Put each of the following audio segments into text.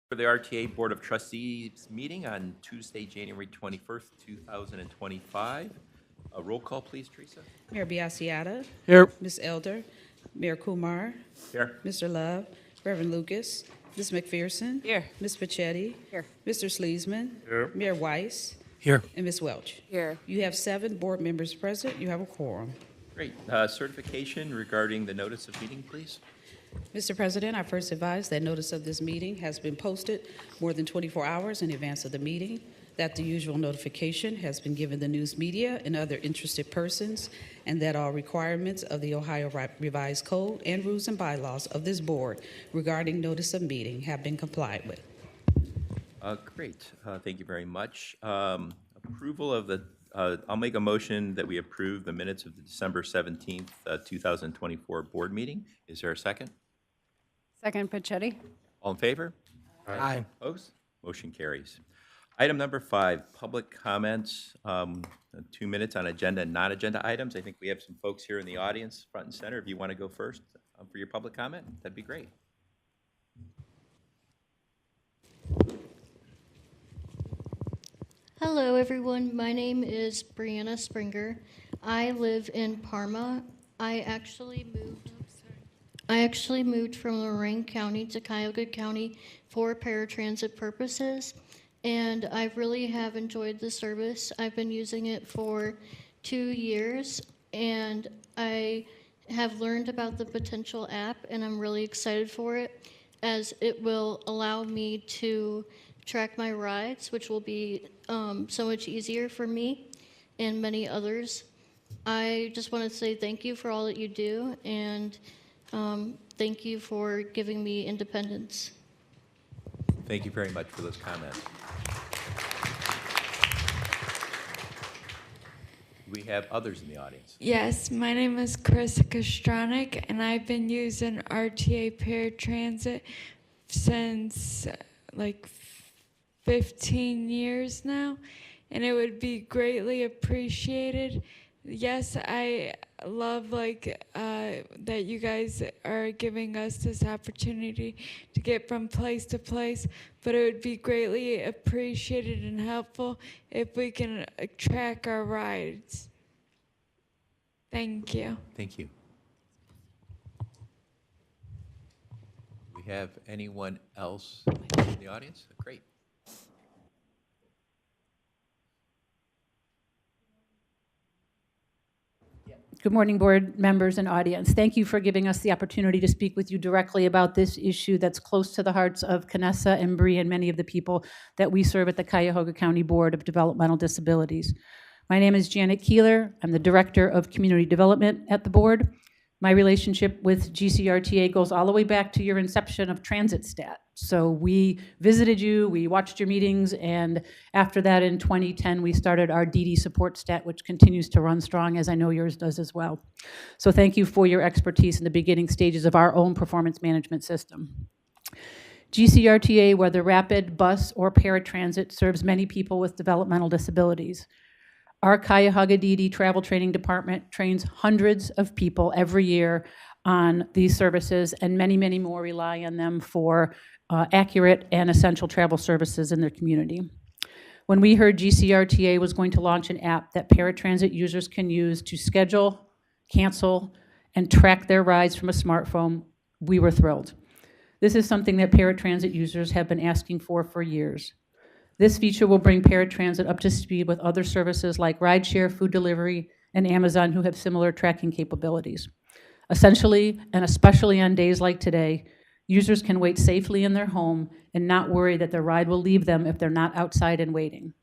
For the RTA Board of Trustees meeting on Tuesday, January 21st, 2025. A roll call, please, Teresa. Mayor Biassiata. Here. Ms. Elder. Mayor Kumar. Here. Mr. Love. Reverend Lucas. Ms. McPherson. Here. Ms. Pachetti. Here. Mr. Sleesman. Here. Mayor Weiss. Here. And Ms. Welch. Here. You have 7 board members present. You have a quorum. Great. Certification regarding the notice of meeting, please. Mr. President, I first advise that notice of this meeting has been posted more than 24 hours in advance of the meeting, that the usual notification has been given the news media and other interested persons, and that all requirements of the Ohio Revised Code and rules and bylaws of this board regarding notice of meeting have been complied with. Great. Thank you very much. Approval of the, I'll make a motion that we approve the minutes of the December 17th, 2024 board meeting. Is there a second? Second, Pachetti. All in favor? Aye. Opposed? Motion carries. Item number 5, public comments. 2 minutes on agenda and non-agenda items. I think we have some folks here in the audience, front and center. If you want to go first for your public comment, that'd be great. Hello, everyone. My name is Brianna Springer. I live in Parma. I actually moved from Lorraine County to Cuyahoga County for paratransit purposes, and I really have enjoyed the service. I've been using it for 2 years, and I have learned about the potential app, and I'm really excited for it, as it will allow me to track my rides, which will be so much easier for me and many others. I just want to say thank you for all that you do, and thank you for giving me independence. Thank you very much for those comments. We have others in the audience. Yes, my name is Chris Kostronic, and I've been using RTA paratransit since like 15 years now, and it would be greatly appreciated. Yes, I love that you guys are giving us this opportunity to get from place to place, but it would be greatly appreciated and helpful if we can track our rides. Thank you. Thank you. Do we have anyone else in the audience? Great. Good morning, board members and audience. Thank you for giving us the opportunity to speak with you directly about this issue that's close to the hearts of Canessa and Bree and many of the people that we serve at the Cuyahoga County Board of Developmental Disabilities. My name is Janet Keeler. I'm the Director of Community Development at the board. My relationship with GCRTA goes all the way back to your inception of Transit Stat. So we visited you, we watched your meetings, and after that in 2010, we started our DD Support Stat, which continues to run strong, as I know yours does as well. So thank you for your expertise in the beginning stages of our own performance management system. GCRTA, whether rapid, bus, or paratransit, serves many people with developmental disabilities. Our Cuyahoga DD Travel Training Department trains hundreds of people every year on these services, and many, many more rely on them for accurate and essential travel services in their community. When we heard GCRTA was going to launch an app that paratransit users can use to schedule, cancel, and track their rides from a smartphone, we were thrilled. This is something that paratransit users have been asking for years. This feature will bring paratransit up to speed with other services like rideshare, food delivery, and Amazon, who have similar tracking capabilities. Essentially, and especially on days like today, users can wait safely in their home and not worry that their ride will leave them if they're not outside and waiting.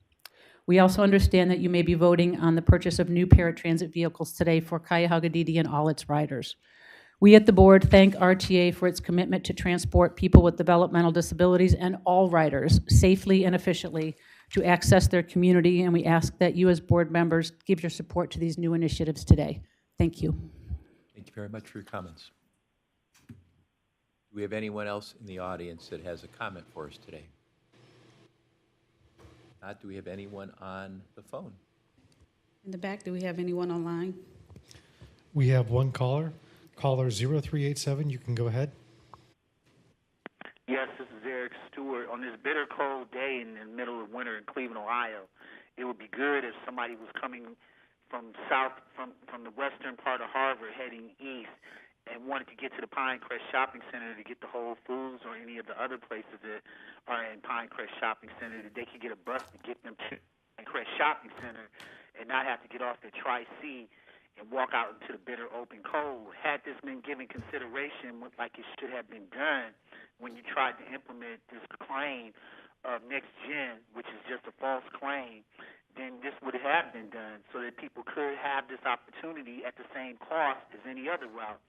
We also understand that you may be voting on the purchase of new paratransit vehicles today for Cuyahoga DD and all its riders. We at the board thank RTA for its commitment to transport people with developmental disabilities and all riders safely and efficiently to access their community, and we ask that you as board members give your support to these new initiatives today. Thank you. Thank you very much for your comments. Do we have anyone else in the audience that has a comment for us today? Not, do we have anyone on the phone? In the back, do we have anyone online? We have one caller. Caller 0387, you can go ahead. Yes, this is Eric Stewart. On this bitter cold day in the middle of winter in Cleveland, Ohio, it would be good if somebody was coming from from the western part of Harvard heading east and wanted to get to the Pinecrest Shopping Center to get the Whole Foods or any of the other places that are in Pinecrest Shopping Center, that they could get a bus to get them to Pinecrest Shopping Center and not have to get off at Tri-C and walk out into the bitter open cold. Had this been given consideration like it should have been done when you tried to implement this claim of next gen, which is just a false claim, then this would have been done so that people could have this opportunity at the same cost as any other route.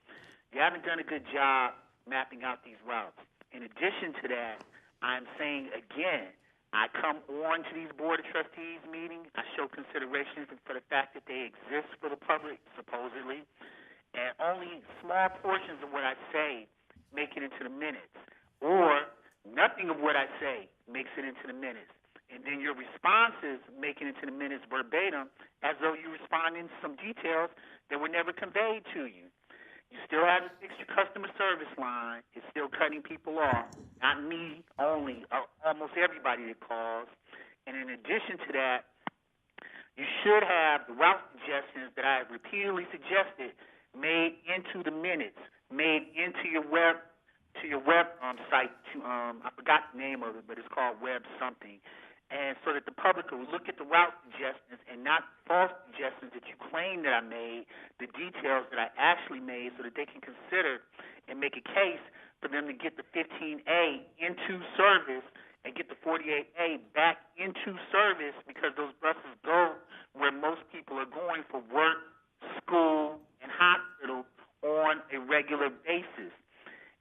You haven't done a good job mapping out these routes. In addition to that, I'm saying again, I come on to these Board of Trustees meetings. I show consideration for the fact that they exist for the public, supposedly, and only small portions of what I say make it into the minutes, or nothing of what I say makes it into the minutes. And then your responses make it into the minutes verbatim as though you respond in some details that were never conveyed to you. You still haven't fixed your customer service line. It's still cutting people off. Not me only, almost everybody that calls. And in addition to that, you should have the route suggestions that I have repeatedly suggested made into the minutes, made into your web site. I forgot the name of it, but it's called Web something. And so that the public will look at the route suggestions and not false suggestions that you claim that I made, the details that I actually made, so that they can consider and make a case for them to get the 15A into service and get the 48A back into service, because those buses go where most people are going for work, school, and hospital on a regular basis.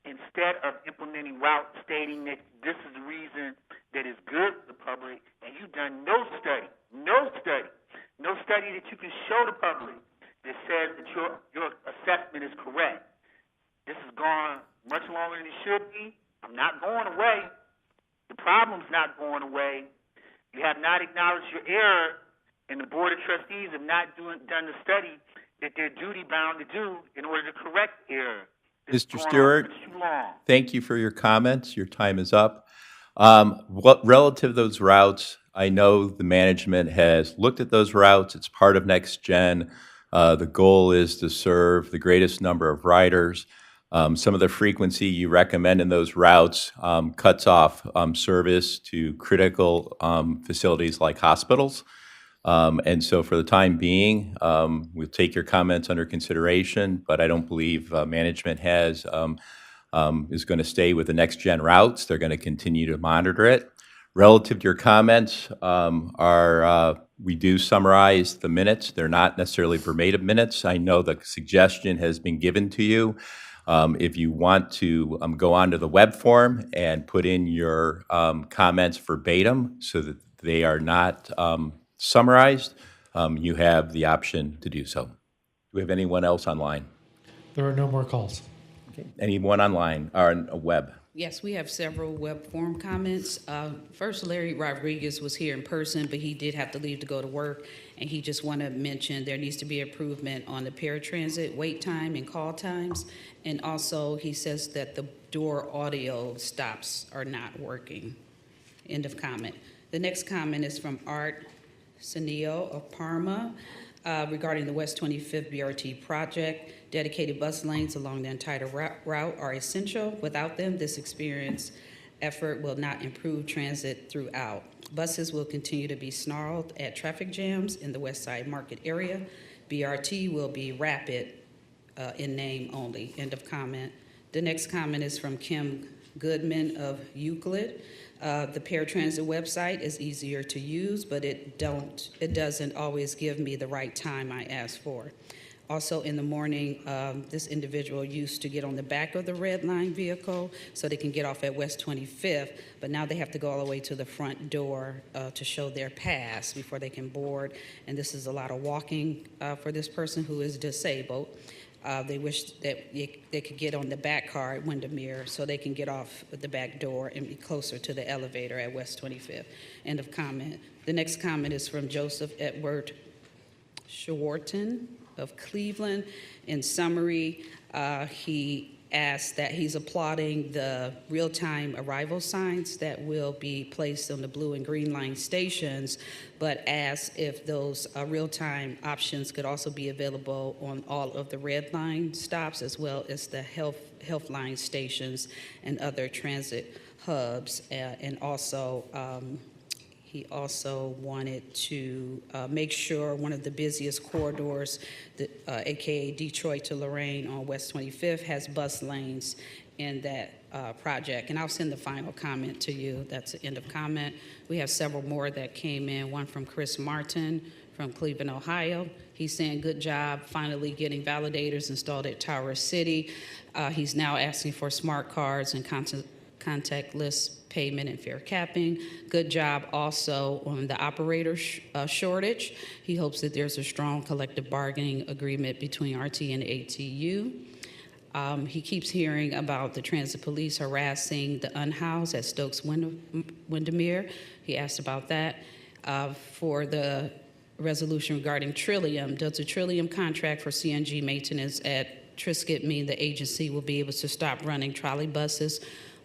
Instead of implementing routes stating that this is the reason that is good for the public, and you've done no study that you can show the public that says that your assessment is correct. This has gone much longer than it should be. I'm not going away. The problem's not going away. You have not acknowledged your error, and the Board of Trustees have not done the study that they're duty-bound to do in order to correct the error. Mr. Stewart, Too long. thank you for your comments. Your time is up. Relative to those routes, I know the management has looked at those routes. It's part of Next Gen. The goal is to serve the greatest number of riders. Some of the frequency you recommend in those routes cuts off service to critical facilities like hospitals. And so for the time being, we'll take your comments under consideration, but I don't believe management is going to stay with the Next Gen routes. They're going to continue to monitor it. Relative to your comments, we do summarize the minutes. They're not necessarily verbatim minutes. I know the suggestion has been given to you. If you want to go onto the web form and put in your comments verbatim so that they are not summarized, you have the option to do so. Do we have anyone else online? There are no more calls. Okay. Anyone online or on a web? Yes, we have several web form comments. First, Larry Rodriguez was here in person, but he did have to leave to go to work, and he just wanted to mention there needs to be improvement on the paratransit wait time and call times, and also he says that the door audio stops are not working. End of comment. The next comment is from Art Sanio of Parma regarding the West 25th BRT project. Dedicated bus lanes along the entire route are essential. Without them, this experience effort will not improve transit throughout. Buses will continue to be snarled at traffic jams in the West Side Market area. BRT will be rapid in name only. End of comment. The next comment is from Kim Goodman of Euclid. The paratransit website is easier to use, but it doesn't always give me the right time I ask for. Also in the morning, this individual used to get on the back of the red line vehicle so they can get off at West 25th, but now they have to go all the way to the front door to show their pass before they can board. And this is a lot of walking for this person who is disabled. They wish that they could get on the back car at Windermere so they can get off at the back door and be closer to the elevator at West 25th. End of comment. The next comment is from Joseph Edward Schwarten of Cleveland. In summary, he asked that he's applauding the real-time arrival signs that will be placed on the blue and green line stations, but asked if those real-time options could also be available on all of the red line stops as well as the health line stations and other transit hubs. And also, he also wanted to make sure one of the busiest corridors, AKA Detroit to Lorraine on West 25th, has bus lanes in that project. And I'll send the final comment to you. That's the end of comment. We have several more that came in, one from Chris Martin from Cleveland, Ohio. He's saying, good job finally getting validators installed at Tower City. He's now asking for smart cards and contactless payment and fare capping. Good job also on the operator shortage. He hopes that there's a strong collective bargaining agreement between RT and ATU. He keeps hearing about the transit police harassing the unhoused at Stokes Windermere. He asked about that. For the resolution regarding Trillium, does the Trillium contract for CNG maintenance at Triscuit mean the agency will be able to stop running trolley buses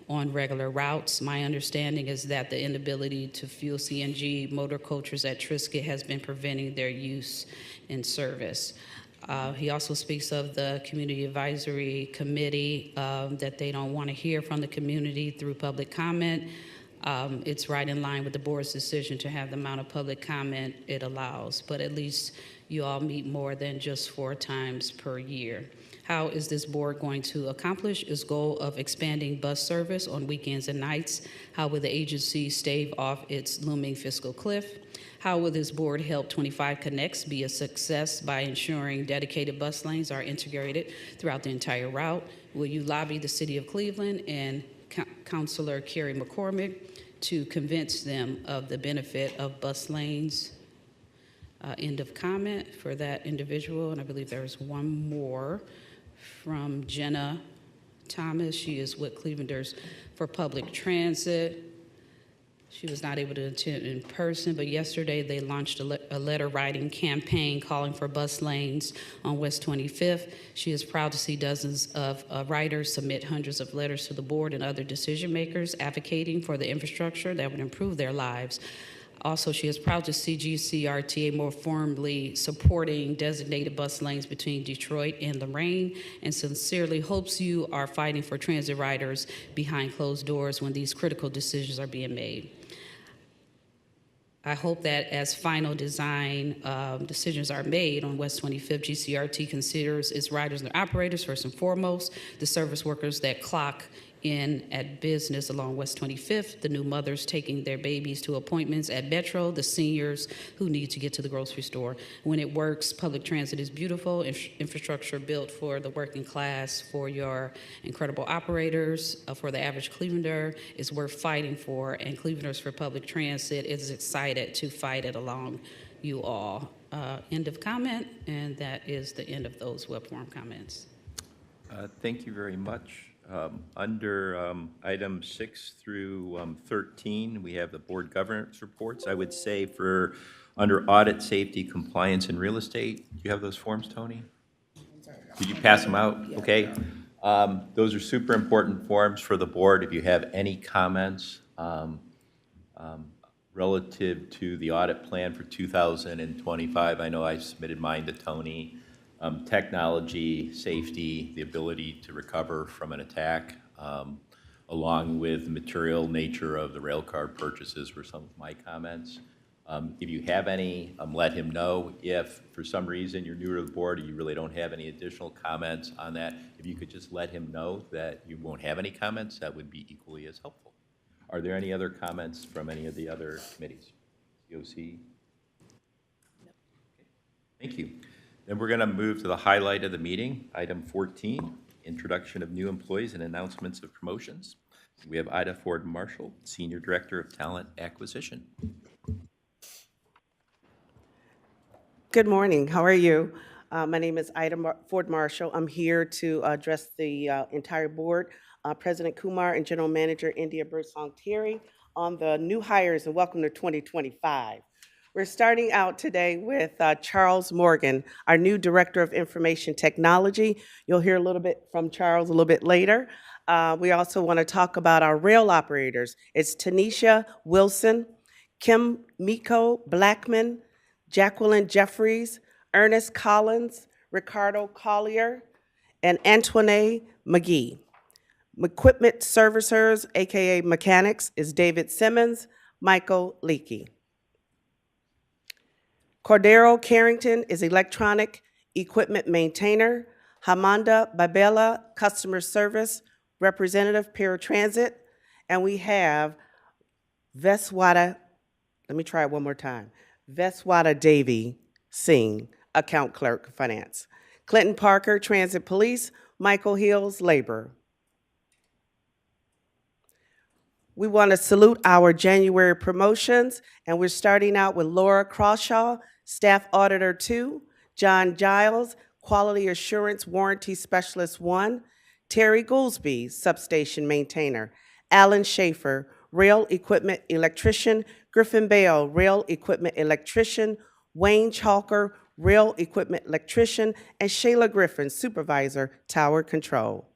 on regular routes? My understanding is that the inability to fuel CNG motor coaches at Triscuit has been preventing their use in service. He also speaks of the Community Advisory Committee, that they don't want to hear from the community through public comment. It's right in line with the board's decision to have the amount of public comment it allows, but at least you all meet more than just 4 times per year. How is this board going to accomplish its goal of expanding bus service on weekends and nights? How will the agency stave off its looming fiscal cliff? How will this board help 25 Connects be a success by ensuring dedicated bus lanes are integrated throughout the entire route? Will you lobby the city of Cleveland and Councilor Kerry McCormick to convince them of the benefit of bus lanes? End of comment for that individual. And I believe there's one more from Jenna Thomas. She is with Clevelanders for Public Transit. She was not able to attend in person, but yesterday they launched a letter writing campaign calling for bus lanes on West 25th. She is proud to see dozens of writers submit hundreds of letters to the board and other decision makers advocating for the infrastructure that would improve their lives. Also, she is proud to see GCRTA more formally supporting designated bus lanes between Detroit and Lorraine, and sincerely hopes you are fighting for transit riders behind closed doors when these critical decisions are being made. I hope that as final design decisions are made on West 25th, GCRT considers its riders and their operators first and foremost, the service workers that clock in at business along West 25th, the new mothers taking their babies to appointments at Metro, the seniors who need to get to the grocery store. When it works, public transit is beautiful, infrastructure built for the working class, for your incredible operators, for the average Clevelander is worth fighting for, and Clevelanders for Public Transit is excited to fight it along you all. End of comment, and that is the end of those web forum comments. Thank you very much. Under items 6 through 13, we have the board governance reports. I would say for under audit, safety, compliance, and real estate, do you have those forms, Tony? Did you pass them out? Okay. Those are super important forms for the board. If you have any comments relative to the audit plan for 2025, I know I submitted mine to Tony. Technology, safety, the ability to recover from an attack, along with the material nature of the rail card purchases were some of my comments. If you have any, let him know. If for some reason you're new to the board and you really don't have any additional comments on that, if you could just let him know that you won't have any comments, that would be equally as helpful. Are there any other comments from any of the other committees? COC? No. Okay. Thank you. Then we're going to move to the highlight of the meeting, item 14, introduction of new employees and announcements of promotions. We have Ida Ford Marshall, Senior Director of Talent Acquisition. Good morning. How are you? My name is Ida Ford Marshall. I'm here to address the entire board, President Kumar and General Manager India Birdsong Thierry, on the new hires and welcome to 2025. We're starting out today with Charles Morgan, our new Director of Information Technology. You'll hear a little bit from Charles a little bit later. We also want to talk about our rail operators. It's Tanisha Wilson, Kim Miko Blackman, Jacqueline Jeffries, Ernest Collins, Ricardo Collier, and Antoine McGee. Equipment Servicers, AKA Mechanics, is David Simmons, Michael Leakey. Cordero Carrington is Electronic Equipment Maintainer. Hamanda Babela, Customer Service Representative, Paratransit. And we have Veswada, let me try it one more time. Veswada Davy Singh, Account Clerk, Finance. Clinton Parker, Transit Police. Michael Hills, Labor. We want to salute our January promotions, and we're starting out with Laura Crawshaw, Staff Auditor 2, John Giles, Quality Assurance Warranty Specialist 1, Terry Goolsby, Substation Maintainer, Alan Schaefer, Rail Equipment Electrician, Griffin Bale, Rail Equipment Electrician, Wayne Chalker, Rail Equipment Electrician, and Shayla Griffin, Supervisor, Tower Control.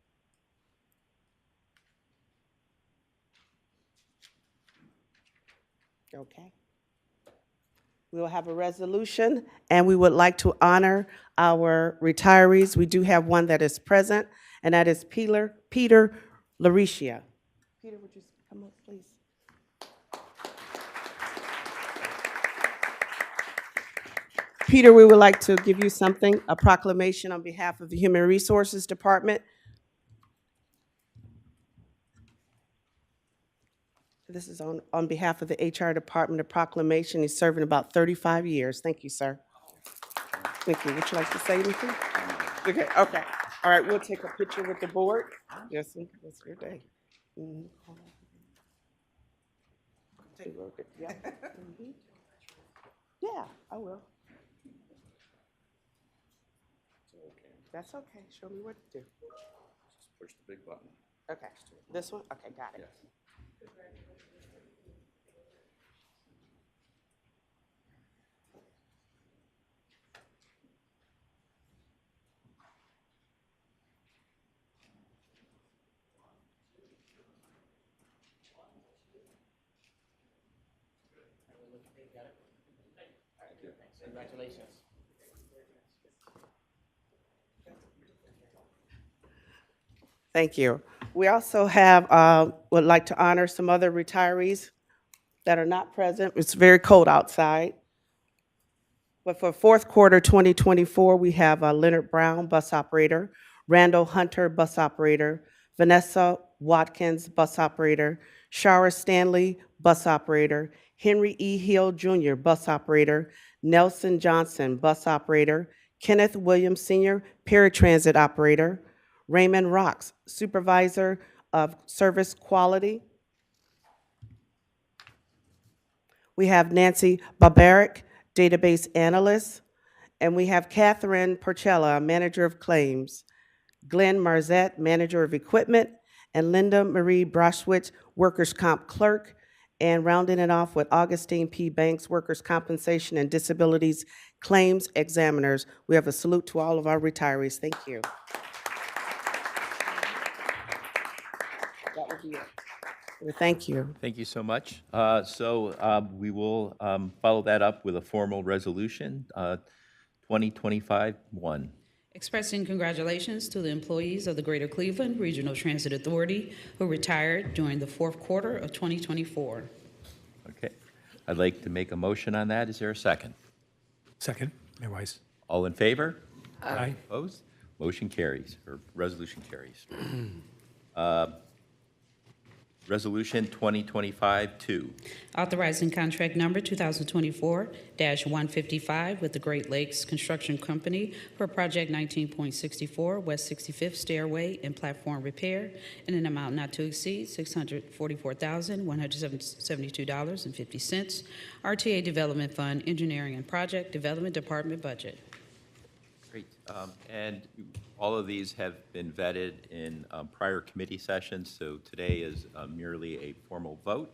Okay. We will have a resolution, and we would like to honor our retirees. We do have one that is present, and that is Peter Lauricia. Peter, would you come up, please? Peter, we would like to give you something, a proclamation on behalf of the Human Resources Department. This is on behalf of the HR Department, a proclamation. He's serving about 35 years. Thank you, sir. Thank you. Would you like to say anything? Okay, okay. All right, we'll take a picture with the board. Yes, that's your day. Mhm. Take a look at, yeah. Mhm. Yeah, I will. That's okay. Show me what to do. Just push the big button. Okay. This one? Okay, got it. Congratulations. Thank you. We also have, would like to honor some other retirees that are not present. It's very cold outside. But for fourth quarter 2024, we have Leonard Brown, bus operator, Randall Hunter, bus operator, Vanessa Watkins, bus operator, Shara Stanley, bus operator, Henry E. Hill Jr., bus operator, Nelson Johnson, bus operator, Kenneth Williams Sr., paratransit operator, Raymond Rocks, supervisor of service quality. We have Nancy Barbaric, database analyst, and we have Catherine Porcella, manager of claims, Glenn Marzette, manager of equipment, and Linda Marie Broshwitz, workers' comp clerk, and rounding it off with Augustine P. Banks, workers' compensation and disabilities claims examiners. We have a salute to all of our retirees. Thank you. That would be it. Thank you. Thank you so much. We will follow that up with a formal resolution, 2025-1. Expressing congratulations to the employees of the Greater Cleveland Regional Transit Authority who retired during the fourth quarter of 2024. Okay. I'd like to make a motion on that. Is there a second? Second, Mayor Weiss. All in favor? Aye. Opposed? Motion carries, or resolution carries. Resolution 2025-2. Authorizing contract number 2024-155 with the Great Lakes Construction Company for project 19.64 West 65th Stairway and Platform Repair in an amount not to exceed $644,172.50. RTA Development Fund, Engineering and Project Development Department budget. Great. And all of these have been vetted in prior committee sessions, so today is merely a formal vote.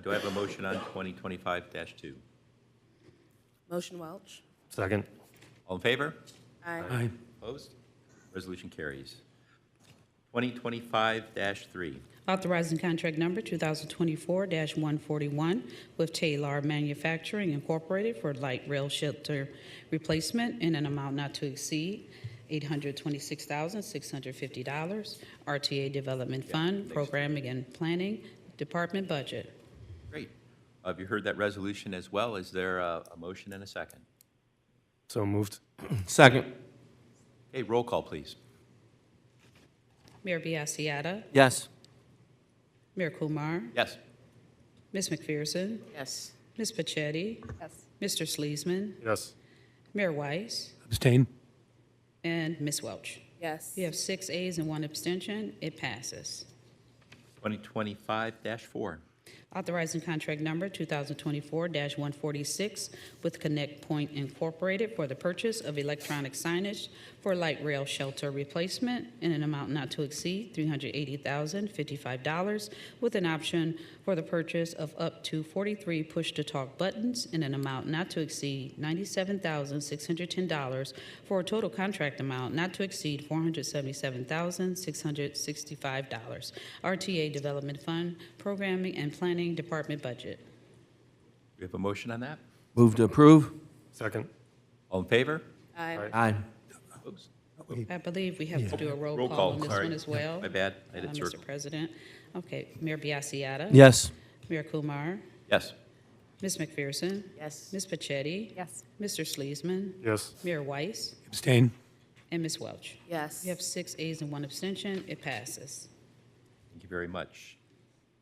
Do I have a motion on 2025-2? Motion Welch. Second. All in favor? Aye. Opposed? Resolution carries. 2025-3. Authorizing contract number 2024-141 with Taylor Manufacturing Incorporated for light rail shelter replacement in an amount not to exceed $826,650. RTA Development Fund, Programming and Planning Department budget. Great. Have you heard that resolution as well? Is there a motion and a second? So moved. Second. Okay, roll call, please. Mayor Biassiata. Yes. Mayor Kumar. Yes. Ms. McPherson. Yes. Ms. Pachetti. Yes. Mr. Sleesman. Yes. Mayor Weiss. Abstain. And Ms. Welch. Yes. You have 6 ayes and 1 abstention. It passes. 2025-4. Authorizing contract number 2024-146 with Connect Point Incorporated for the purchase of electronic signage for light rail shelter replacement in an amount not to exceed $380,055, with an option for the purchase of up to 43 push-to-talk buttons in an amount not to exceed $97,610, for a total contract amount not to exceed $477,665. RTA Development Fund, Programming and Planning Department budget. We have a motion on that? Move to approve. Second. All in favor? Aye. Aye. Opposed? I believe we have to do a roll Roll call call, on this sorry. one as well. My bad. I did Mr. circle. President. Okay, Mayor Biassiata. Yes. Mayor Kumar. Yes. Ms. McPherson. Yes. Ms. Pachetti. Yes. Mr. Sleesman. Yes. Mayor Weiss. Abstain. And Ms. Welch. Yes. You have 6 ayes and 1 abstention. It passes. Thank you very much.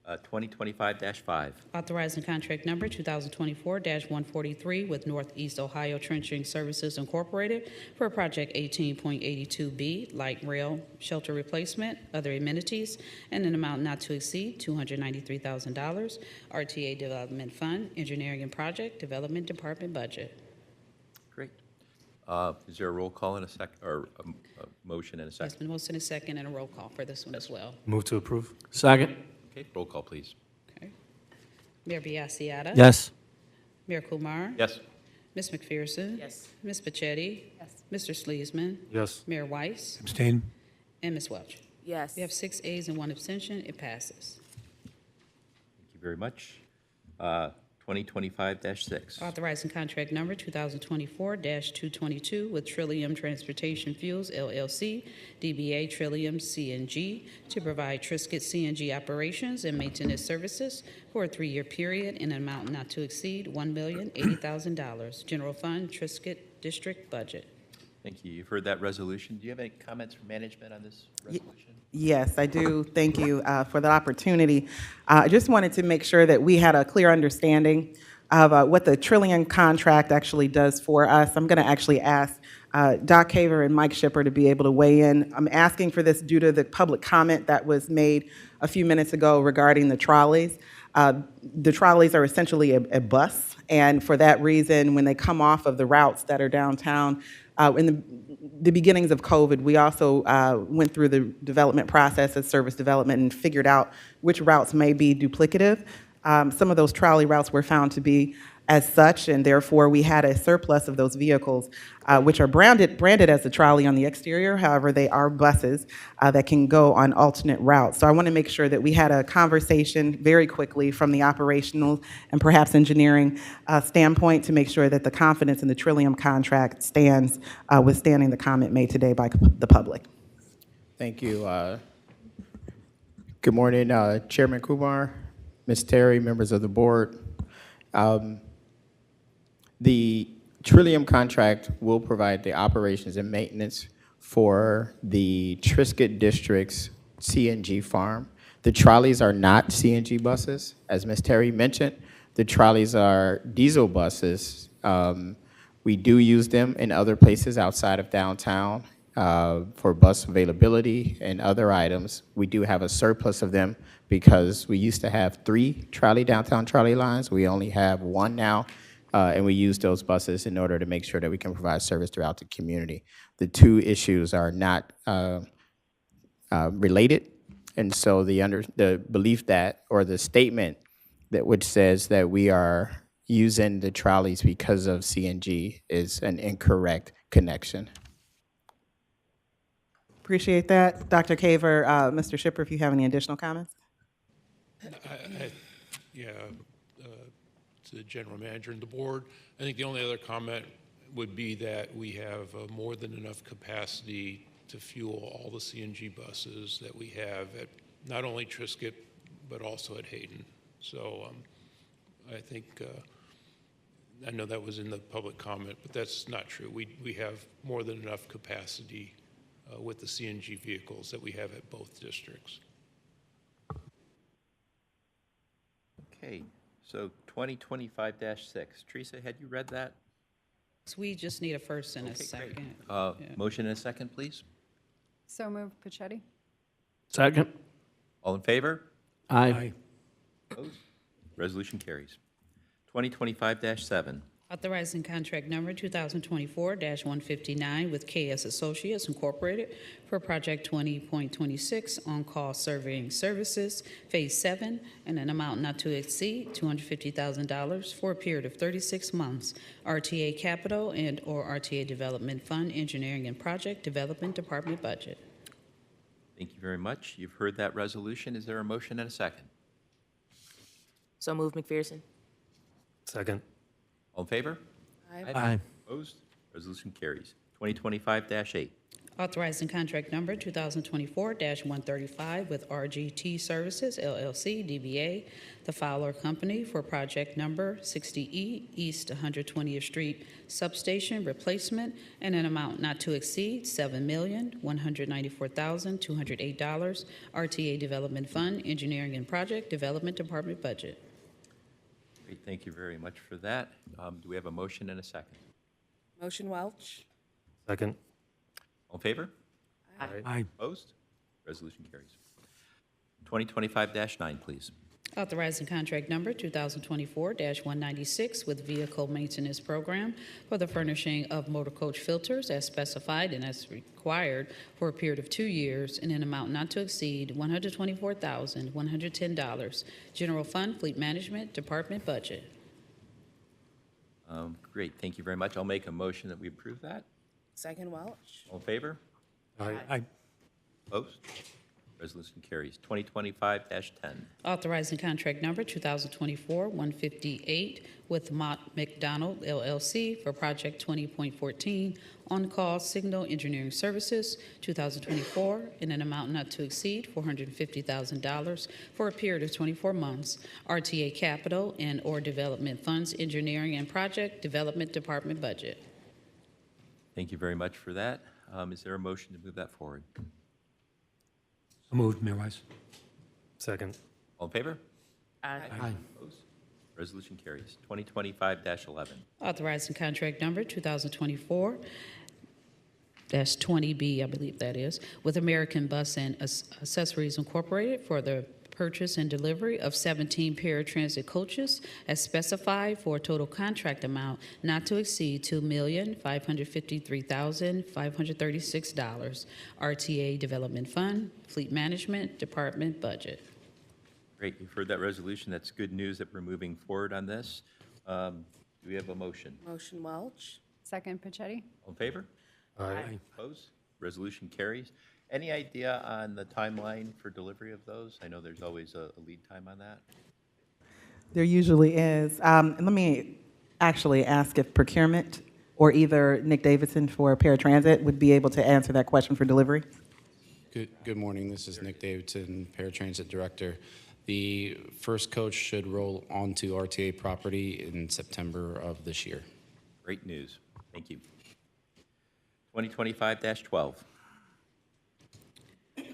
2025-5. Authorizing contract number 2024-143 with Northeast Ohio Trenching Services Incorporated for Project 18.82B, light rail shelter replacement, other amenities, and an amount not to exceed $293,000. RTA Development Fund, Engineering and Project Development Department budget. Great. Is there a roll call in a sec, or a motion in a There's second? been motion and a second and a roll call for this one as well. Move to approve. Second. Okay, roll call, please. Okay. Mayor Biassiata. Yes. Mayor Kumar. Yes. Ms. McPherson. Yes. Ms. Pachetti. Yes. Mr. Sleesman. Yes. Mayor Weiss. Abstain. And Ms. Welch. Yes. We have 6 ayes and 1 abstention. It passes. Thank you very much. 2025-6. Authorizing contract number 2024-222 with Trillium Transportation Fuels LLC, DBA Trillium CNG, to provide Triscuit CNG operations and maintenance services for a 3-year period in an amount not to exceed $1,080,000. General Fund, Triscuit District budget. Thank you. You've heard that resolution. Do you have any comments from management on this resolution? Yes, I do. Thank you for the opportunity. I just wanted to make sure that we had a clear understanding of what the Trillium contract actually does for us. I'm going to actually ask Doc Haver and Mike Shipper to be able to weigh in. I'm asking for this due to the public comment that was made a few minutes ago regarding the trolleys. The trolleys are essentially a bus, and for that reason, when they come off of the routes that are downtown, in the beginnings of COVID, we also went through the development process of service development and figured out which routes may be duplicative. Some of those trolley routes were found to be as such, and therefore we had a surplus of those vehicles, which are branded as a trolley on the exterior. However, they are buses that can go on alternate routes. So I want to make sure that we had a conversation very quickly from the operational and perhaps engineering standpoint to make sure that the confidence in the Trillium contract stands, withstanding the comment made today by the public. Thank you. Good morning, Chairman Kumar, Ms. Terry, members of the board. The Trillium contract will provide the operations and maintenance for the Triscuit District's CNG farm. The trolleys are not CNG buses, as Ms. Terry mentioned. The trolleys are diesel buses. We do use them in other places outside of downtown for bus availability and other items. We do have a surplus of them because we used to have 3 downtown trolley lines. We only have 1 now. And we use those buses in order to make sure that we can provide service throughout the community. The 2 issues are not related, and so the belief that, or the statement that which says that we are using the trolleys because of CNG is an incorrect connection. Appreciate that. Dr. Caver, Mr. Shipper, if you have any additional comments? Yeah, to the general manager and the board. I think the only other comment would be that we have more than enough capacity to fuel all the CNG buses that we have at not only Triscuit, but also at Hayden. So I think, I know that was in the public comment, but that's not true. We have more than enough capacity with the CNG vehicles that we have at both districts. Okay, so 2025-6. Teresa, had you read that? So we just need a first and a Okay, great. second. Motion and a second, please. So moved, Pachetti. Second. All in favor? Aye. Opposed? Resolution carries. 2025-7. Authorizing contract number 2024-159 with KS Associates Incorporated for Project 20.26 on-call surveying services, Phase 7, and an amount not to exceed $250,000 for a period of 36 months. RTA Capital and/or RTA Development Fund, Engineering and Project Development Department budget. Thank you very much. You've heard that resolution. Is there a motion and a second? So moved, McPherson. Second. All in favor? Aye. Opposed? Resolution carries. 2025-8. Authorizing contract number 2024-135 with RGT Services, LLC, DBA, the Fowler Company for project number 60E East 120th Street Substation Replacement and an amount not to exceed $7,194,208. RTA Development Fund, Engineering and Project Development Department budget. Great, thank you very much for that. Do we have a motion and a second? Motion Welch. Second. All in favor? Aye. Opposed? Resolution carries. 2025-9, please. Authorizing contract number 2024-196 with Vehicle Maintenance Program for the furnishing of motor coach filters as specified and as required for a period of 2 years in an amount not to exceed $124,110. General Fund, Fleet Management Department budget. Great, thank you very much. I'll make a motion that we approve that. Second Welch. All in favor? Aye. Opposed? Resolution carries. 2025-10. Authorizing contract number 2024-158 with Mott McDonald LLC for project 20.14 on-call signal engineering services 2024 in an amount not to exceed $450,000 for a period of 24 months. RTA Capital and/or Development Funds, Engineering and Project Development Department budget. Thank you very much for that. Is there a motion to move that forward? So moved, Mayor Wise. Second. All in favor? Aye. Opposed? Resolution carries. 2025-11. Authorizing contract number 2024-20B, I believe that is, with American Bus and Accessories Incorporated for the purchase and delivery of 17 paratransit coaches as specified for a total contract amount not to exceed $2,553,536. RTA Development Fund, Fleet Management Department budget. Great, you've heard that resolution. That's good news that we're moving forward on this. Do we have a motion? Motion Welch. Second, Pachetti. All in favor? Aye. Opposed? Resolution carries. Any idea on the timeline for delivery of those? I know there's always a lead time on that. There usually is. Let me actually ask if procurement or either Nick Davidson for paratransit would be able to answer that question for delivery. Good morning. This is Nick Davidson, Paratransit Director. The first coach should roll onto RTA property in September of this year. Great news. Thank you. 2025-12.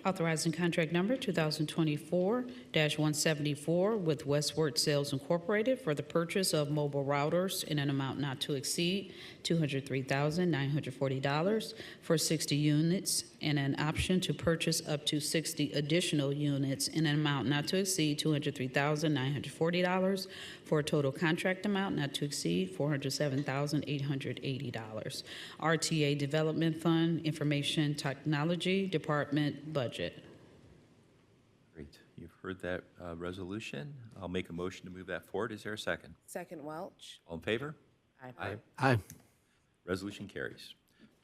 Authorizing contract number 2024-174 with Westward Sales Incorporated for the purchase of mobile routers in an amount not to exceed $203,940 for 60 units and an option to purchase up to 60 additional units in an amount not to exceed $203,940 for a total contract amount not to exceed $407,880. RTA Development Fund, Information Technology Department budget. Great. You've heard that resolution. I'll make a motion to move that forward. Is there a second? Second Welch. All in favor? Aye. Aye. Resolution carries.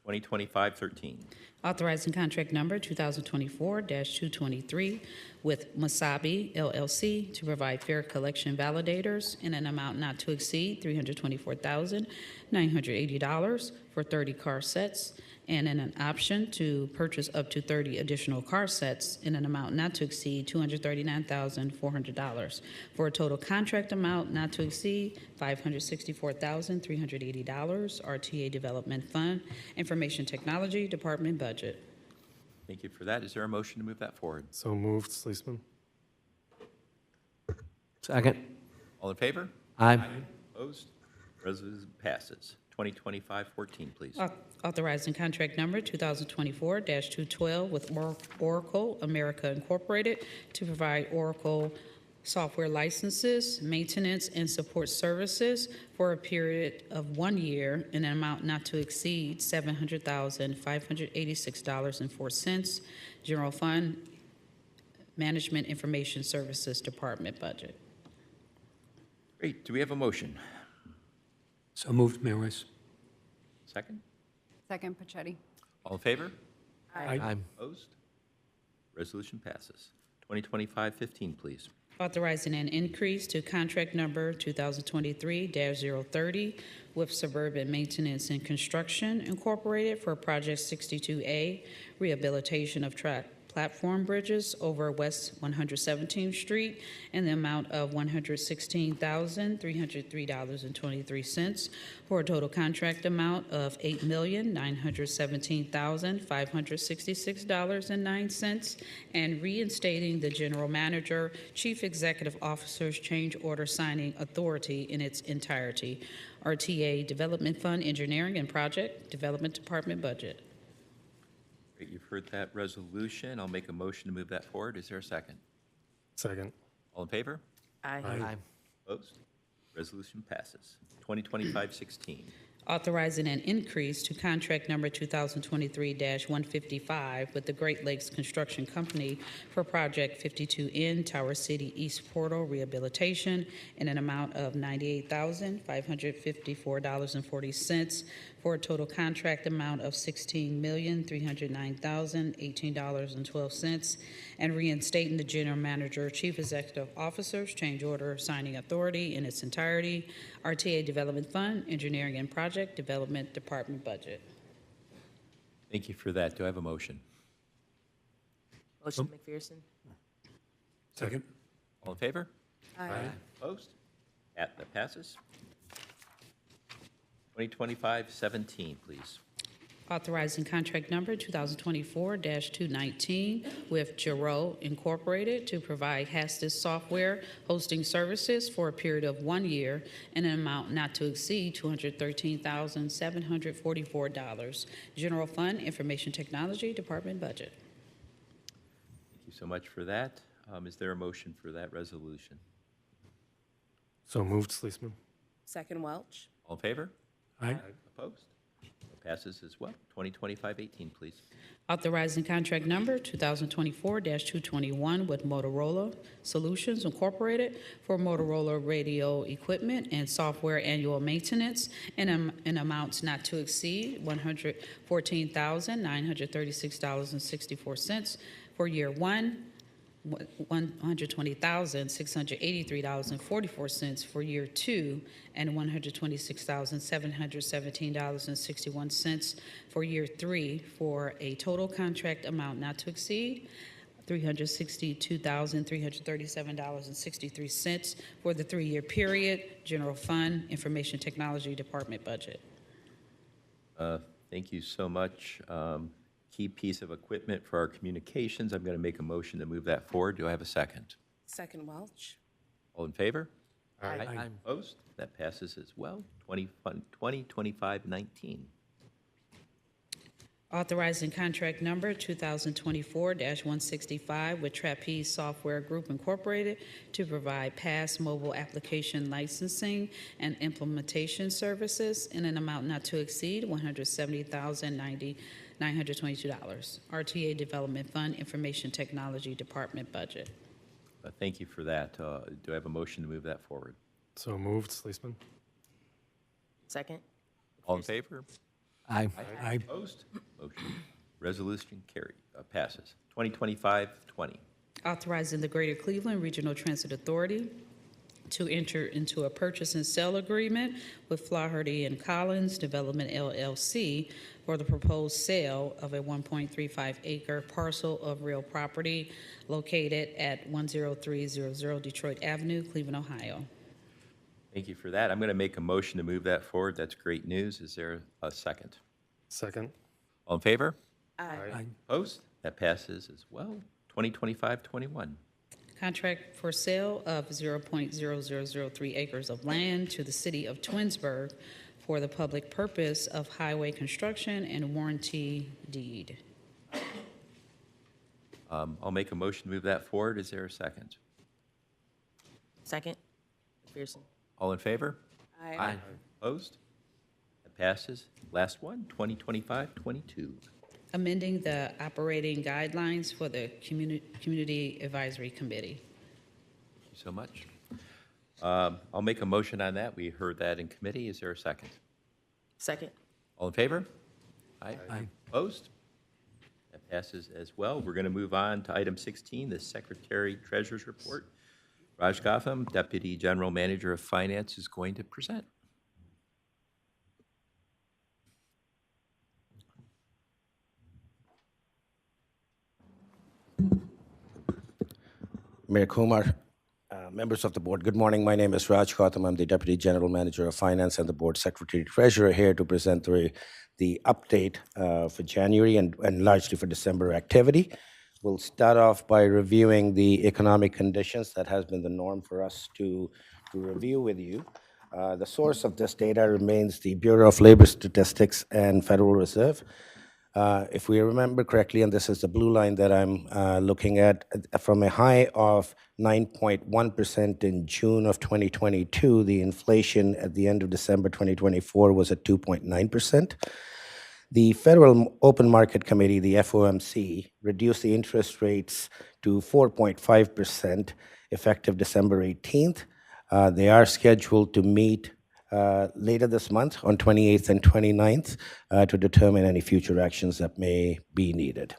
2025-13. Authorizing contract number 2024-223 with Masabi LLC to provide fare collection validators in an amount not to exceed $324,980 for 30 car sets, and an option to purchase up to 30 additional car sets in an amount not to exceed $239,400 for a total contract amount not to exceed $564,380. RTA Development Fund, Information Technology Department budget. Thank you for that. Is there a motion to move that forward? So moved, Sleesman. Second. All in favor? Aye. Opposed? Resolution passes. 2025-14, please. Authorizing contract number 2024-212 with Oracle America Incorporated to provide Oracle software licenses, maintenance, and support services for a period of 1 year in an amount not to exceed $700,586.04. General Fund, Management Information Services Department budget. Great. Do we have a motion? So moved, Mayor Weiss. Second? Second Pachetti. All in favor? Aye. Opposed? Resolution passes. 2025-15, please. Authorizing an increase to contract number 2023-030 with Suburban Maintenance and Construction Incorporated for Project 62A, rehabilitation of track platform bridges over West 117th Street in the amount of $116,303.23 for a total contract amount of $8,917,566.09, and reinstating the general manager, chief executive officer's change order signing authority in its entirety. RTA Development Fund, Engineering and Project Development Department budget. Great. You've heard that resolution. I'll make a motion to move that forward. Is there a second? Second. All in favor? Aye. Opposed? Resolution passes. 2025-16. Authorizing an increase to contract number 2023-155 with the Great Lakes Construction Company for Project 52N Tower City East Portal Rehabilitation in an amount of $98,554.40 for a total contract amount of $16,309,018.12, and reinstating the general manager, chief executive officer's change order signing authority in its entirety. RTA Development Fund, Engineering and Project Development Department budget. Thank you for that. Do I have a motion? Motion McPherson. Second. All in favor? Aye. Opposed? That passes. 2025-17, please. Authorizing contract number 2024-219 with Giro Incorporated to provide Hastis software hosting services for a period of 1 year in an amount not to exceed $213,744. General Fund, Information Technology Department budget. Thank you so much for that. Is there a motion for that resolution? So moved, Sleesman. Second Welch. All in favor? Aye. Opposed? That passes as well. 2025-18, please. Authorizing contract number 2024-221 with Motorola Solutions Incorporated for Motorola radio equipment and software annual maintenance in amounts not to exceed $114,936.64 for year one, $120,683.44 for year two, and $126,717.61 for year three, for a total contract amount not to exceed $362,337.63 for the 3-year period. General Fund, Information Technology Department budget. Thank you so much. Key piece of equipment for our communications. I'm going to make a motion to move that forward. Do I have a second? Second Welch. All in favor? Aye. Opposed? That passes as well. 2025-19. Authorizing contract number 2024-165 with Trapeze Software Group Incorporated to provide pass mobile application licensing and implementation services in an amount not to exceed $170,922. RTA Development Fund, Information Technology Department budget. Thank you for that. Do I have a motion to move that forward? So moved, Sleesman. Second. All in favor? Aye. Opposed? Motion, resolution carried, passes. 2025-20. Authorizing the Greater Cleveland Regional Transit Authority to enter into a purchase and sale agreement with Flaherty and Collins Development LLC for the proposed sale of a 1.35 acre parcel of real property located at 10300 Detroit Avenue, Cleveland, Ohio. Thank you for that. I'm going to make a motion to move that forward. That's great news. Is there a second? Second. All in favor? Aye. Opposed? That passes as well. 2025-21. Contract for sale of 0.0003 acres of land to the city of Twinsburg for the public purpose of highway construction and warranty deed. I'll make a motion to move that forward. Is there a second? Second. McPherson. All in favor? Aye. Opposed? That passes. Last one, 2025-22. Amending the operating guidelines for the Community Advisory Committee. Thank you so much. I'll make a motion on that. We heard that in committee. Is there a second? Second. All in favor? Aye. Opposed? That passes as well. We're going to move on to item 16, the Secretary Treasurer's Report. Raj Gotham, Deputy General Manager of Finance, is going to present. Mayor Kumar, members of the board, good morning. My name is Raj Gautam. I'm the Deputy General Manager of Finance and the Board Secretary Treasurer, here to present the update for January and largely for December activity. We'll start off by reviewing the economic conditions. That has been the norm for us to review with you. The source of this data remains the Bureau of Labor Statistics and Federal Reserve. If we remember correctly, and this is the blue line that I'm looking at, from a high of 9.1% in June of 2022, the inflation at the end of December 2024 was at 2.9%. The Federal Open Market Committee, the FOMC, reduced the interest rates to 4.5% effective December 18th. They are scheduled to meet later this month on 28th and 29th to determine any future actions that may be needed.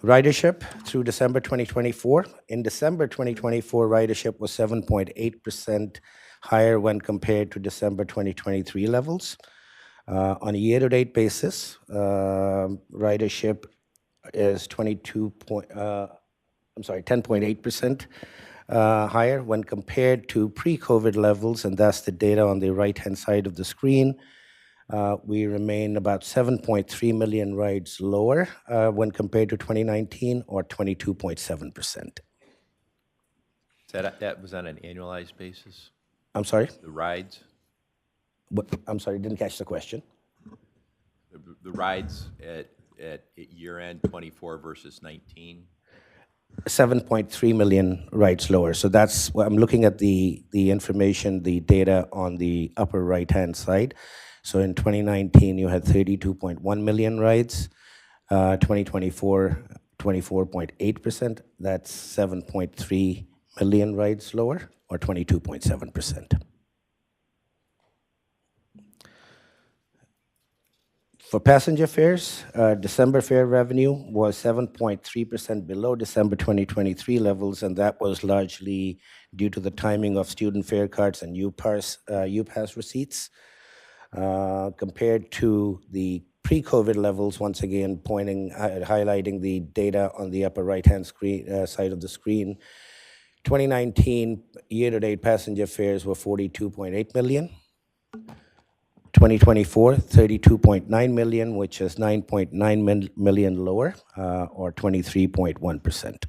Ridership through December 2024. In December 2024, ridership was 7.8% higher when compared to December 2023 levels. On a year-to-date basis, ridership is 10.8% higher when compared to pre-COVID levels, and that's the data on the right-hand side of the screen. We remain about 7.3 million rides lower when compared to 2019, or 22.7%. That was on an annualized basis? I'm sorry? The rides? I'm sorry, didn't catch the question. The rides at year-end 24 versus 19? 7.3 million rides lower. So that's, I'm looking at the information, the data on the upper right-hand side. So in 2019, you had 32.1 million rides. 2024, 24.8%. That's 7.3 million rides lower, or 22.7%. For passenger fares, December fare revenue was 7.3% below December 2023 levels, and that was largely due to the timing of student fare cards and UPass receipts. Compared to the pre-COVID levels, once again highlighting the data on the upper right-hand side of the screen, 2019 year-to-date passenger fares were 42.8 million. 2024, 32.9 million, which is 9.9 million lower, or 23.1%.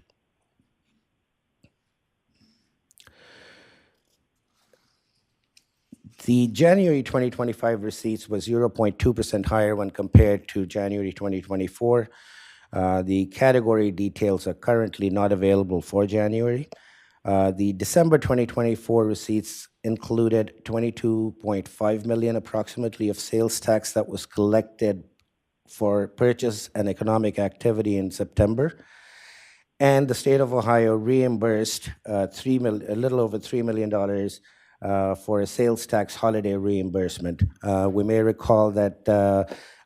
The January 2025 receipts was 0.2% higher when compared to January 2024. The category details are currently not available for January. The December 2024 receipts included 22.5 million approximately of sales tax that was collected for purchase and economic activity in September. and the state of Ohio reimbursed a little over $3 million for a sales tax holiday reimbursement. We may recall that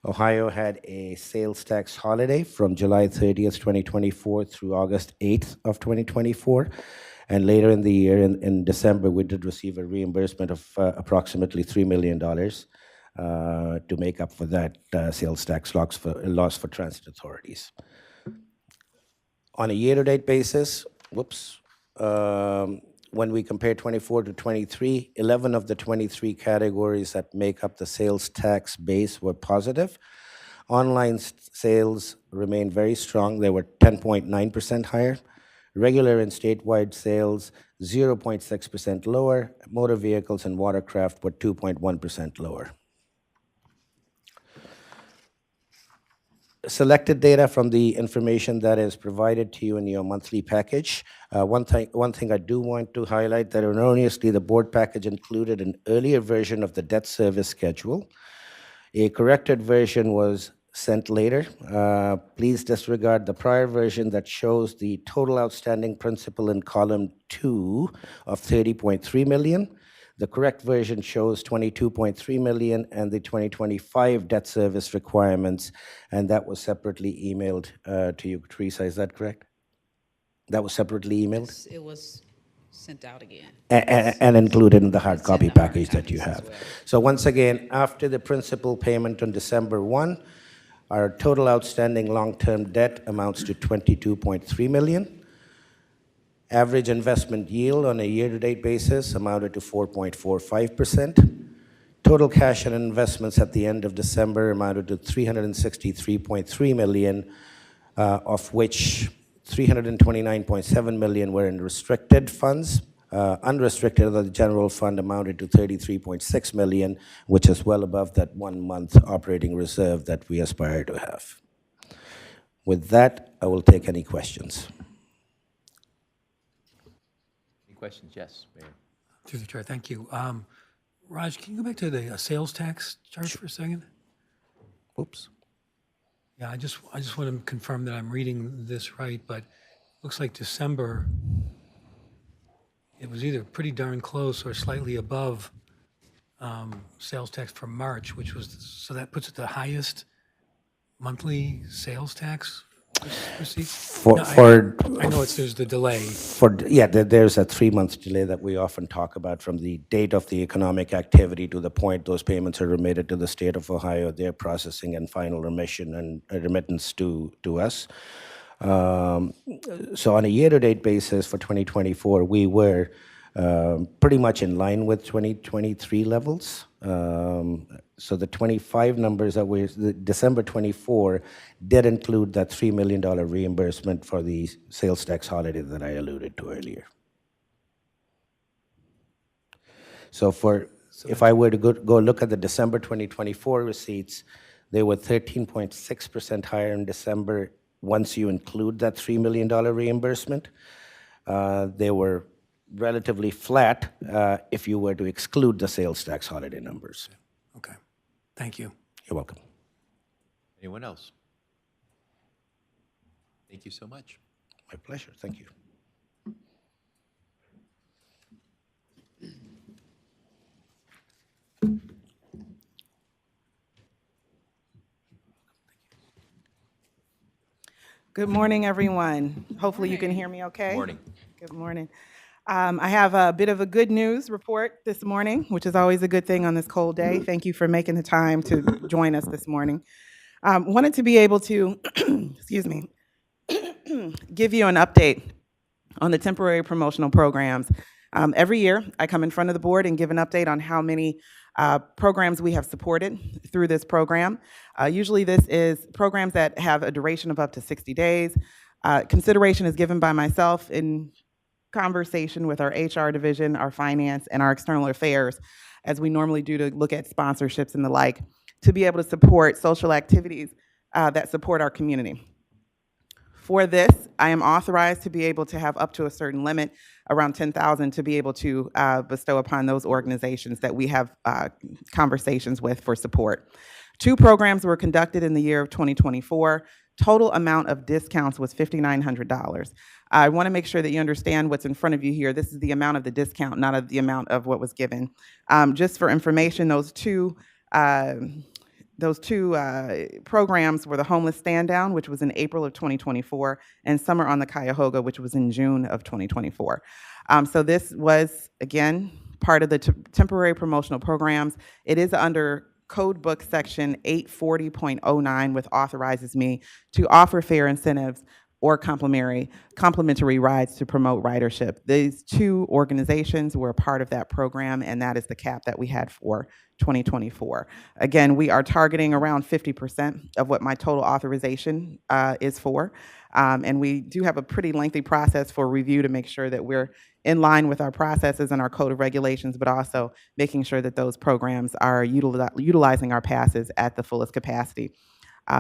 Ohio had a sales tax holiday from July 30th, 2024 through August 8th of 2024. And later in the year, in December, we did receive a reimbursement of approximately $3 million to make up for that sales tax loss for transit authorities. On a year-to-date basis, when we compare 24 to 23, 11 of the 23 categories that make up the sales tax base were positive. Online sales remained very strong. They were 10.9% higher. Regular and statewide sales, 0.6% lower. Motor vehicles and watercraft were 2.1% lower. Selected data from the information that is provided to you in your monthly package. One thing I do want to highlight that erroneously the board package included an earlier version of the debt service schedule. A corrected version was sent later. Please disregard the prior version that shows the total outstanding principal in column 2 of $30.3 million. The correct version shows $22.3 million and the 2025 debt service requirements, and that was separately emailed to you, Teresa. Is that correct? That was separately emailed? Yes, it was sent out again. And included in the hard It's in copy the hard package that you copies as have. well. So once again, after the principal payment on December 1, our total outstanding long-term debt amounts to $22.3 million. Average investment yield on a year-to-date basis amounted to 4.45%. Total cash and investments at the end of December amounted to $363.3 million, of which $329.7 million were in restricted funds. Unrestricted of the general fund amounted to $33.6 million, which is well above that 1 month operating reserve that we aspire to have. With that, I will take any questions. Any questions? Yes, Mayor. Through the chair, thank you. Raj, can you go back to the sales tax charge for a second? Oops. Yeah, I just want to confirm that I'm reading this right, but it looks like December, it was either pretty darn close or slightly above sales tax for March, which was, so that puts it the highest monthly sales tax receipt? I know there's the delay. There's a 3-month delay that we often talk about from the date of the economic activity to the point those payments are remitted to the state of Ohio, their processing and final remission and remittance to us. So on a year-to-date basis for 2024, we were pretty much in line with 2023 levels. So the 25 numbers that were the December 24 did include that $3 million reimbursement for the sales tax holiday that I alluded to earlier. So if I were to go look at the December 2024 receipts, they were 13.6% higher in December once you include that $3 million reimbursement. They were relatively flat if you were to exclude the sales tax holiday numbers. Okay, thank you. You're welcome. Anyone else? Thank you so much. My pleasure, thank you. Good morning, everyone. Hopefully you can hear me okay. Morning. Good morning. I have a bit of a good news report this morning, which is always a good thing on this cold day. Thank you for making the time to join us this morning. Wanted to be able to, excuse me, give you an update on the temporary promotional programs. Every year, I come in front of the board and give an update on how many programs we have supported through this program. Usually this is programs that have a duration of up to 60 days. Consideration is given by myself in conversation with our HR division, our finance, and our external affairs, as we normally do to look at sponsorships and the like, to be able to support social activities that support our community. For this, I am authorized to be able to have up to a certain limit, around $10,000, to be able to bestow upon those organizations that we have conversations with for support. 2 programs were conducted in the year of 2024. Total amount of discounts was $5,900. I want to make sure that you understand what's in front of you here. This is the amount of the discount, not of the amount of what was given. Just for information, those two programs were the Homeless Stand Down, which was in April of 2024, and Summer on the Cuyahoga, which was in June of 2024. So this was, again, part of the temporary promotional programs. It is under Code Book Section 840.09, which authorizes me to offer fair incentives or complimentary rides to promote ridership. These two organizations were a part of that program, and that is the cap that we had for 2024. Again, we are targeting around 50% of what my total authorization is for, and we do have a pretty lengthy process for review to make sure that we're in line with our processes and our code of regulations, but also making sure that those programs are utilizing our passes at the fullest capacity.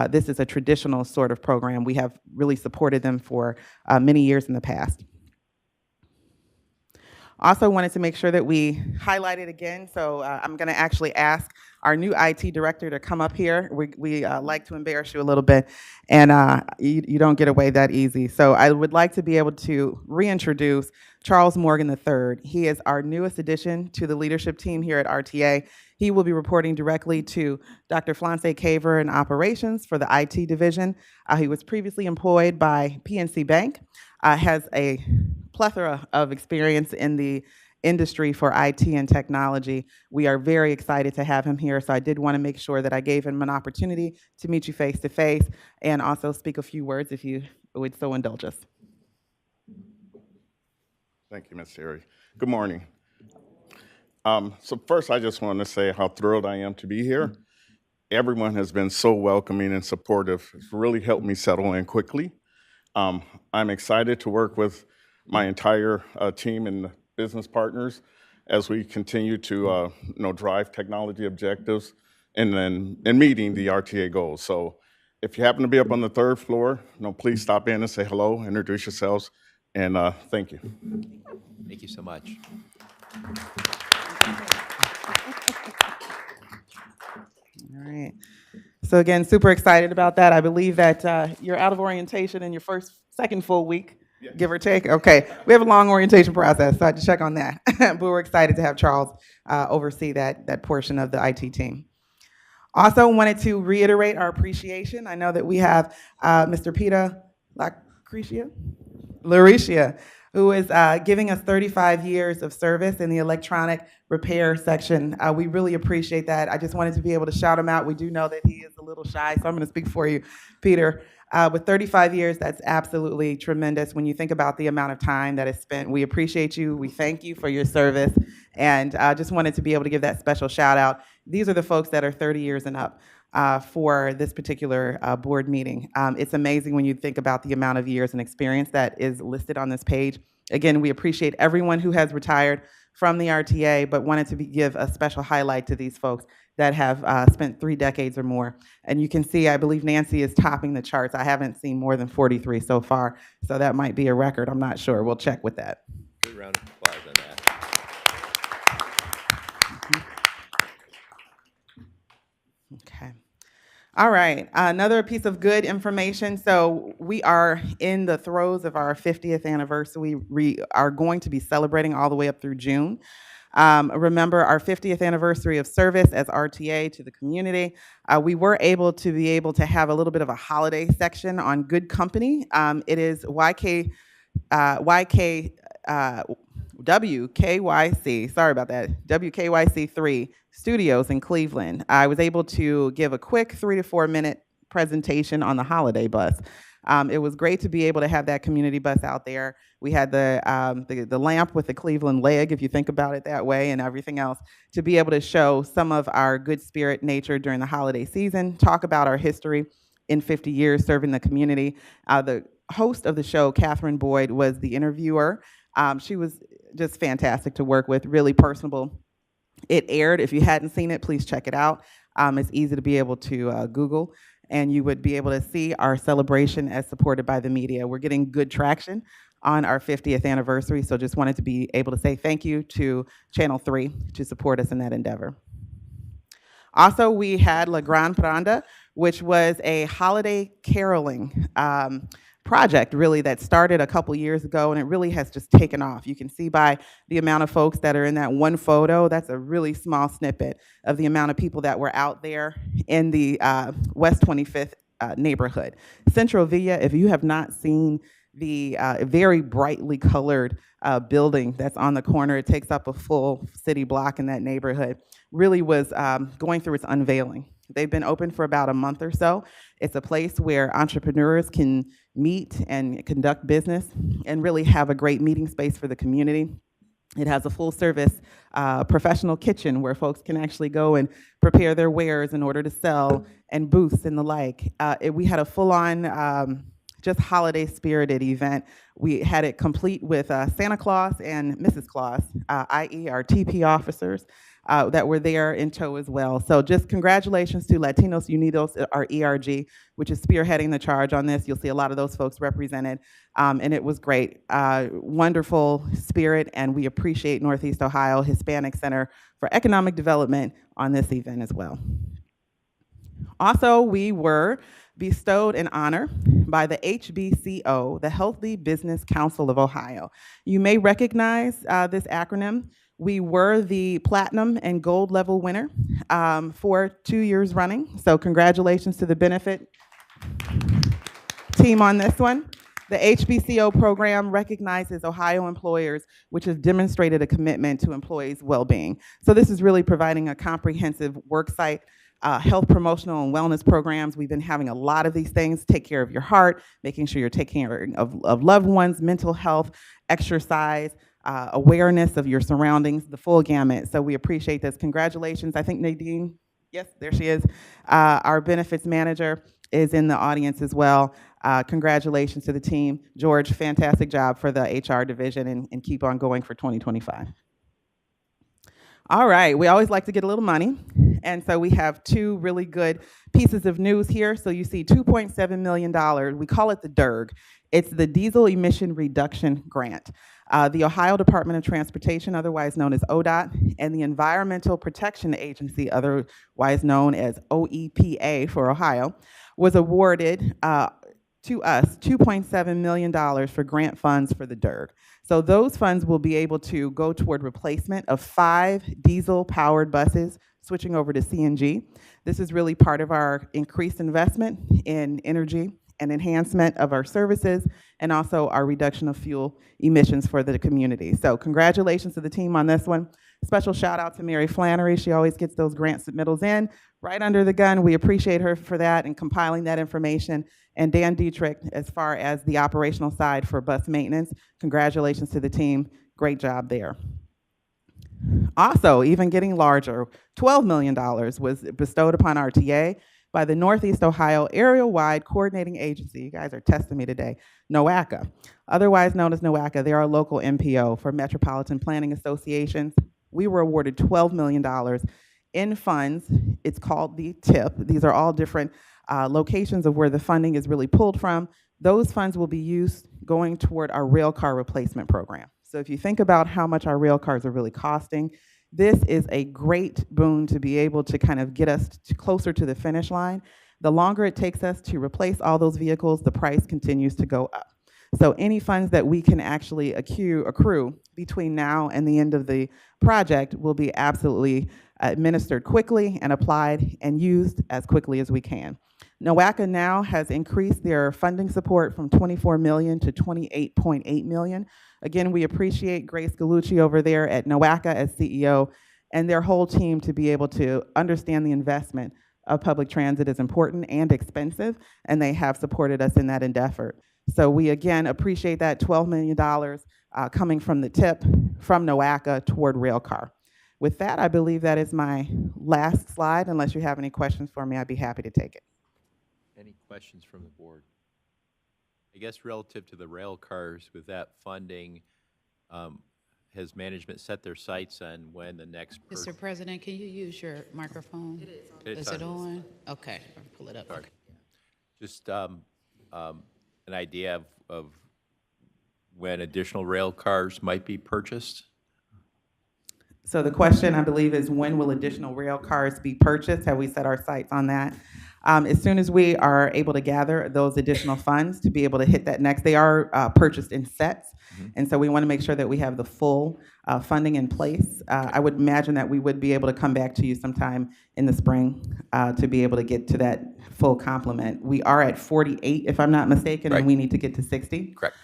This is a traditional sort of program. We have really supported them for many years in the past. Also wanted to make sure that we highlight it again, so I'm going to actually ask our new IT director to come up here. We like to embarrass you a little bit, and you don't get away that easy. So I would like to be able to reintroduce Charles Morgan III. He is our newest addition to the leadership team here at RTA. He will be reporting directly to Dr. Flance Caver in operations for the IT division. He was previously employed by PNC Bank, has a plethora of experience in the industry for IT and technology. We are very excited to have him here, so I did want to make sure that I gave him an opportunity to meet you face to face and also speak a few words if you would so indulge us. Thank you, Ms. Terry. Good morning. So first, I just want to say how thrilled I am to be here. Everyone has been so welcoming and supportive. It's really helped me settle in quickly. I'm excited to work with my entire team and business partners as we continue to drive technology objectives and meeting the RTA goals. So if you happen to be up on the third floor, please stop in and say hello, introduce yourselves, and thank you. Thank you so much. All right. So again, super excited about that. I believe that you're out of orientation in your second full week, give or take. Okay, we have a long orientation process, so I had to check on that. But we're excited to have Charles oversee that portion of the IT team. Also wanted to reiterate our appreciation. I know that we have Mr. Peter Lauricia, who is giving us 35 years of service in the electronic repair section. We really appreciate that. I just wanted to be able to shout him out. We do know that he is a little shy, so I'm going to speak for you, Peter. With 35 years, that's absolutely tremendous when you think about the amount of time that is spent. We appreciate you. We thank you for your service, and I just wanted to be able to give that special shout out. These are the folks that are 30 years and up for this particular board meeting. It's amazing when you think about the amount of years and experience that is listed on this page. Again, we appreciate everyone who has retired from the RTA, but wanted to give a special highlight to these folks that have spent 3 decades or more. And you can see, I believe Nancy is topping the charts. I haven't seen more than 43 so far, so that might be a record. I'm not sure. We'll check with that. Good round of applause on that. Okay. All right, another piece of good information. So we are in the throes of our 50th anniversary. We are going to be celebrating all the way up through June. Remember our 50th anniversary of service as RTA to the community. We were able to have a little bit of a holiday section on good company. It is WKYC, sorry about that, WKYC 3 Studios in Cleveland. I was able to give a quick 3 to 4 minute presentation on the holiday bus. It was great to be able to have that community bus out there. We had the lamp with the Cleveland leg, if you think about it that way, and everything else, to be able to show some of our good spirit nature during the holiday season, talk about our history in 50 years serving the community. The host of the show, Catherine Boyd, was the interviewer. She was just fantastic to work with, really personable. It aired. If you hadn't seen it, please check it out. It's easy to be able to Google, and you would be able to see our celebration as supported by the media. We're getting good traction on our 50th anniversary, so just wanted to be able to say thank you to Channel 3 to support us in that endeavor. Also, we had La Gran Paranda, which was a holiday caroling project, really, that started a couple years ago, and it really has just taken off. You can see by the amount of folks that are in that one photo, that's a really small snippet of the amount of people that were out there in the West 25th neighborhood. Central Villa, if you have not seen the very brightly colored building that's on the corner, it takes up a full city block in that neighborhood, really was going through its unveiling. They've been open for about a month or so. It's a place where entrepreneurs can meet and conduct business and really have a great meeting space for the community. It has a full service professional kitchen where folks can actually go and prepare their wares in order to sell, and booths and the like. We had a full on just holiday spirited event. We had it complete with Santa Claus and Mrs. Claus, i.e. our TP officers that were there in tow as well. So just congratulations to Latinos Unidos, our ERG, which is spearheading the charge on this. You'll see a lot of those folks represented, and it was great. Wonderful spirit, and we appreciate Northeast Ohio Hispanic Center for Economic Development on this event as well. Also, we were bestowed an honor by the HBCO, the Healthy Business Council of Ohio. You may recognize this acronym. We were the platinum and gold level winner for 2 years running. So congratulations to the benefit team on this one. The HBCO program recognizes Ohio employers, which has demonstrated a commitment to employees' well-being. So this is really providing a comprehensive worksite health promotional and wellness programs. We've been having a lot of these things. Take care of your heart, making sure you're taking care of loved ones, mental health, exercise, awareness of your surroundings, the full gamut. So we appreciate this. Congratulations. I think Nadine, yes, there she is. Our benefits manager is in the audience as well. Congratulations to the team. George, fantastic job for the HR division, and keep on going for 2025. All right, we always like to get a little money. And so we have two really good pieces of news here. So you see $2.7 million. We call it the DERG. It's the Diesel Emission Reduction Grant. The Ohio Department of Transportation, otherwise known as ODOT, and the Environmental Protection Agency, otherwise known as OEPA for Ohio, was awarded to us $2.7 million for grant funds for the DERG. So those funds will be able to go toward replacement of 5 diesel-powered buses, switching over to CNG. This is really part of our increased investment in energy and enhancement of our services, and also our reduction of fuel emissions for the community. So congratulations to the team on this one. Special shout out to Mary Flannery. She always gets those grant submittals in right under the gun. We appreciate her for that and compiling that information. And Dan Dietrich, as far as the operational side for bus maintenance, congratulations to the team. Great job there. Also, even getting larger, $12 million was bestowed upon RTA by the Northeast Ohio Area-Wide Coordinating Agency. You guys are testing me today. NOACA, otherwise known as NOACA. They are a local MPO for Metropolitan Planning Associations. We were awarded $12 million in funds. It's called the TIP. These are all different locations of where the funding is really pulled from. Those funds will be used going toward our rail car replacement program. So if you think about how much our rail cars are really costing, this is a great boon to be able to kind of get us closer to the finish line. The longer it takes us to replace all those vehicles, the price continues to go up. So any funds that we can actually accrue between now and the end of the project will be absolutely administered quickly and applied and used as quickly as we can. NOACA now has increased their funding support from $24 million to $28.8 million. Again, we appreciate Grace Gallucci over there at NOACA as CEO and their whole team to be able to understand the investment of public transit is important and expensive, and they have supported us in that endeavor. So we again appreciate that $12 million coming from the TIP from NOACA toward railcar. With that, I believe that is my last slide. Unless you have any questions for me, I'd be happy to take it. Any questions from the board? I guess relative to the rail cars, with that funding, has management set their sights on when the next Mr. President, can you use your microphone? Is it on? Okay, I'll pull it up. Sorry. Just an idea of when additional rail cars might be purchased? So the question, I believe, is when will additional rail cars be purchased? Have we set our sights on that? As soon as we are able to gather those additional funds to be able to hit that next, they are purchased in sets. And so we want to make sure that we have the full funding in place. I would imagine that we would be able to come back to you sometime in the spring to be able to get to that full complement. We are at 48, if I'm not mistaken, Right. and we need to get to 60. Correct.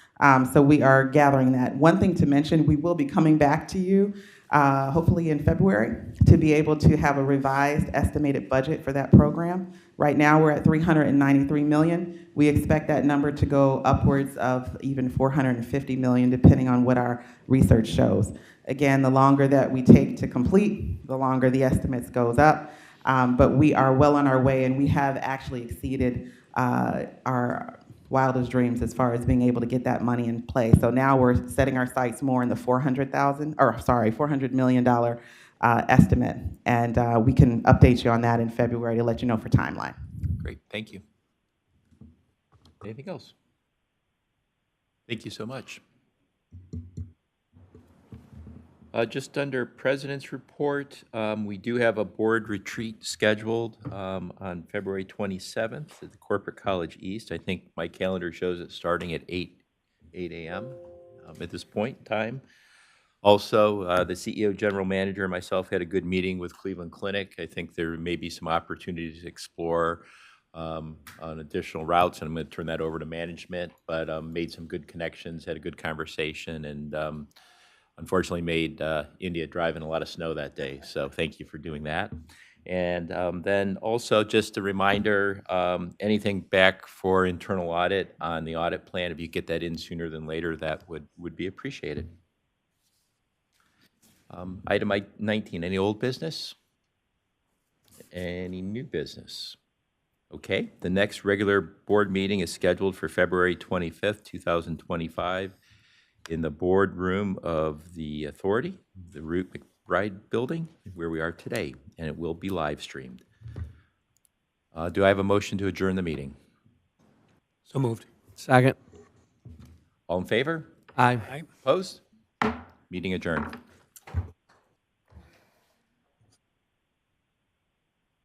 So we are gathering that. One thing to mention, we will be coming back to you hopefully in February to be able to have a revised estimated budget for that program. Right now, we're at $393 million. We expect that number to go upwards of even $450 million, depending on what our research shows. Again, the longer that we take to complete, the longer the estimates goes up. But we are well on our way, and we have actually exceeded our wildest dreams as far as being able to get that money in play. So now we're setting our sights more in the $400 million estimate, and we can update you on that in February to let you know for timeline. Great, thank you. Anything else? Thank you so much. Just under President's Report, we do have a board retreat scheduled on February 27th at the Corporate College East. I think my calendar shows it starting at 8 a.m. At this point in time. Also, the CEO, General Manager, and myself had a good meeting with Cleveland Clinic. I think there may be some opportunities to explore on additional routes, and I'm going to turn that over to management, but made some good connections, had a good conversation, and unfortunately made India drive in a lot of snow that day, so thank you for doing that. And then also just a reminder, anything back for internal audit on the audit plan, if you get that in sooner than later, that would be appreciated. Item 19, any old business? Any new business? Okay, the next regular board meeting is scheduled for February 25th, 2025 in the boardroom of the Authority, the Root McBride Building, where we are today, and it will be live streamed. Do I have a motion to adjourn the meeting? So moved. Second. All in favor? Aye. Aye. Opposed? Meeting adjourned.